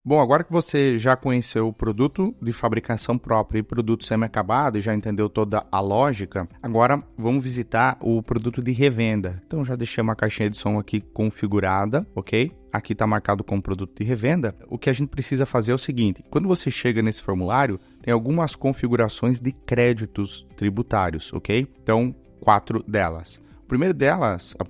Bom, agora que você já conheceu o produto de fabricação própria e produto semi-acabado e já entendeu toda a lógica, agora vamos visitar o produto de revenda. Então já deixei uma caixinha de som aqui configurada, ok? Aqui está marcado como produto de revenda. O que a gente precisa fazer é o seguinte: quando você chega nesse formulário, tem algumas configurações de créditos tributários, ok? Então, 4 delas.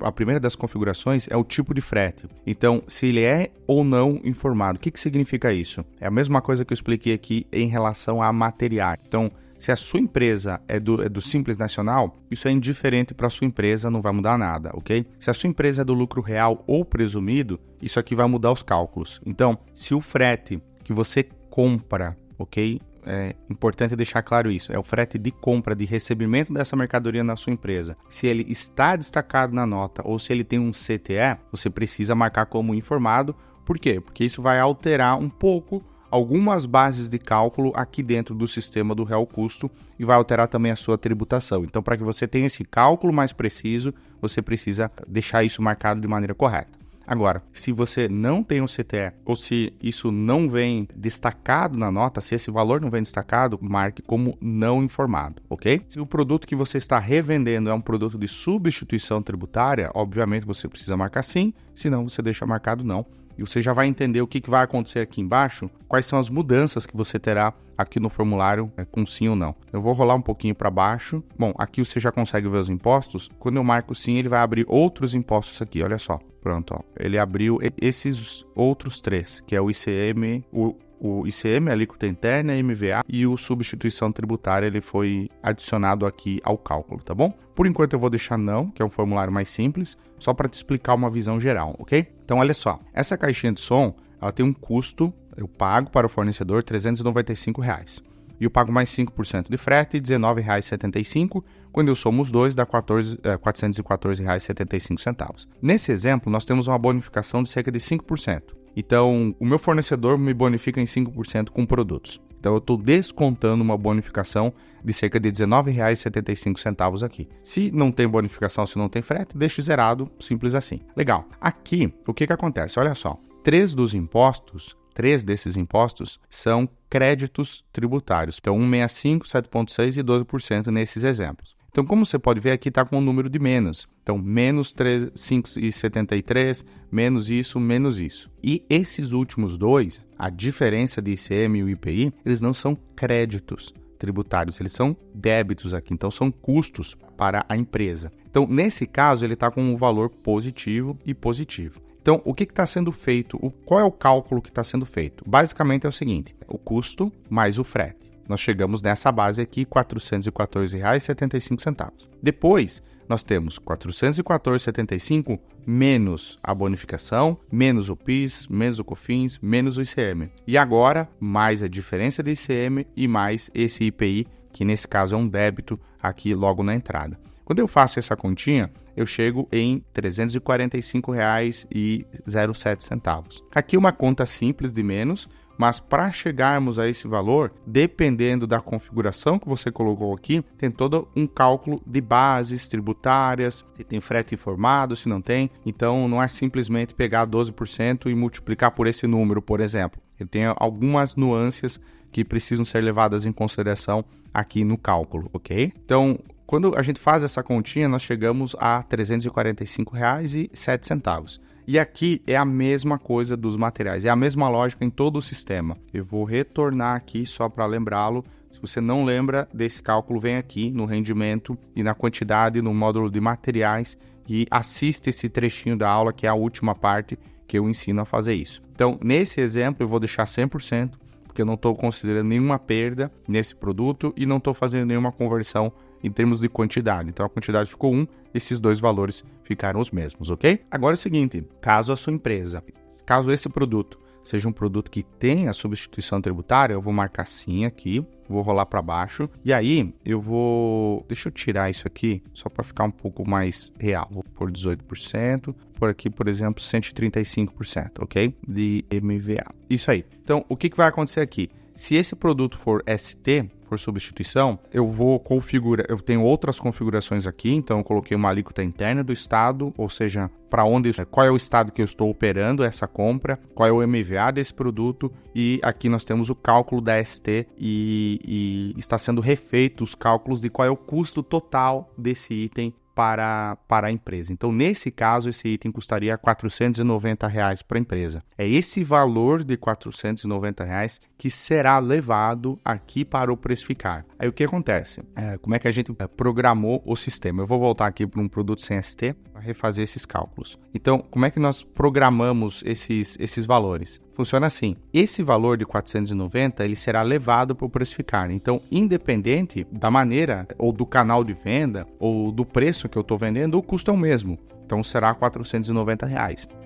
A primeira das configurações é o tipo de frete. Então, se ele é ou não informado. O que significa isso? É a mesma coisa que eu expliquei aqui em relação a materiais. Então, se a sua empresa é do Simples Nacional, isso é indiferente para a sua empresa, não vai mudar nada, ok? Se a sua empresa é do lucro real ou presumido, isso aqui vai mudar os cálculos. Então, se o frete que você compra, ok? É importante deixar claro isso, é o frete de compra, de recebimento dessa mercadoria na sua empresa. Se ele está destacado na nota ou se ele tem um CTE, você precisa marcar como informado. Por quê? Porque isso vai alterar um pouco algumas bases de cálculo aqui dentro do sistema do real custo e vai alterar também a sua tributação. Então, para que você tenha esse cálculo mais preciso, você precisa deixar isso marcado de maneira correta. Agora, se você não tem um CTE ou se isso não vem destacado na nota, se esse valor não vem destacado, marque como não informado, ok? Se o produto que você está revendendo é um produto de substituição tributária, obviamente você precisa marcar sim, senão você deixa marcado não. E você já vai entender o que vai acontecer aqui embaixo, quais são as mudanças que você terá aqui no formulário com sim ou não. Eu vou rolar um pouquinho para baixo. Bom, aqui você já consegue ver os impostos. Quando eu marco sim, ele vai abrir outros impostos aqui, olha só. Pronto, ó. Ele abriu esses outros 3, que é o ICM, o ICM, a alíquota interna, a MVA e o substituição tributária, ele foi adicionado aqui ao cálculo, tá bom? Por enquanto eu vou deixar não, que é um formulário mais simples, só para te explicar uma visão geral, ok? Então olha só, essa caixinha de som, ela tem um custo, eu pago para o fornecedor R$ 395. E eu pago mais 5% de frete, R$ 19,75. Quando eu somo os dois, dá R$ 414,75. Nesse exemplo, nós temos uma bonificação de cerca de 5%. Então, o meu fornecedor me bonifica em 5% com produtos. Então, eu estou descontando uma bonificação de cerca de R$ 19,75 aqui. Se não tem bonificação, se não tem frete, deixe zerado, simples assim. Legal. Aqui, o que acontece? Olha só, 3 desses impostos são créditos tributários. Então, 165, 7,6% e 12% nesses exemplos. Então, como você pode ver, aqui está com um número de menos. Então, menos 5,73, menos isso, menos isso. E esses últimos dois, a diferença de ICM e o IPI, eles não são créditos tributários, eles são débitos aqui. Então, são custos para a empresa. Então, nesse caso, ele está com um valor positivo e positivo. Então, o que está sendo feito? Qual é o cálculo que está sendo feito? Basicamente é o seguinte, o custo mais o frete. Nós chegamos nessa base aqui, R$ 414,75. Depois, nós temos R$ 414,75 menos a bonificação, menos o PIS, menos o COFINS, menos o ICM. E agora, mais a diferença de ICM e mais esse IPI, que nesse caso é um débito aqui logo na entrada. Quando eu faço essa continha, eu chego em R$ 345,07. Aqui uma conta simples de menos, mas para chegarmos a esse valor, dependendo da configuração que você colocou aqui, tem todo um cálculo de bases tributárias, se tem frete informado, se não tem. Então, não é simplesmente pegar 12% e multiplicar por esse número, por exemplo. Ele tem algumas nuances que precisam ser levadas em consideração aqui no cálculo, ok? Então, quando a gente faz essa continha, nós chegamos a R$ 345,07. E aqui é a mesma coisa dos materiais, é a mesma lógica em todo o sistema. Eu vou retornar aqui só para lembrá-lo. Se você não lembra desse cálculo, vem aqui no rendimento e na quantidade no módulo de materiais e assista esse trechinho da aula, que é a última parte que eu ensino a fazer isso. Então, nesse exemplo, eu vou deixar 100%, porque eu não estou considerando nenhuma perda nesse produto e não estou fazendo nenhuma conversão em termos de quantidade. Então, a quantidade ficou 1, esses dois valores ficaram os mesmos, ok? Agora é o seguinte, caso esse produto seja um produto que tenha substituição tributária, eu vou marcar sim aqui, vou rolar para baixo, e aí deixa eu tirar isso aqui, só para ficar um pouco mais real, vou pôr 18%, por aqui, por exemplo, 135%, ok? De MVA. Isso aí. Então, o que vai acontecer aqui? Se esse produto for ST, for substituição, eu tenho outras configurações aqui, então eu coloquei uma alíquota interna do estado, ou seja, qual é o estado que eu estou operando essa compra, qual é o MVA desse produto, e aqui nós temos o cálculo da ST e está sendo refeito os cálculos de qual é o custo total desse item para a empresa. Então, nesse caso, esse item custaria R$ 490 para a empresa. É esse valor de R$ 490 que será levado aqui para o precificar. Aí o que acontece? Como é que a gente programou o sistema? Eu vou voltar aqui para um produto sem ST para refazer esses cálculos. Então, como é que nós programamos esses valores? Funciona assim, esse valor de 490 ele será levado para o precificar. Então, independente da maneira ou do canal de venda ou do preço que eu estou vendendo, o custo é o mesmo. Então, será R$ 490.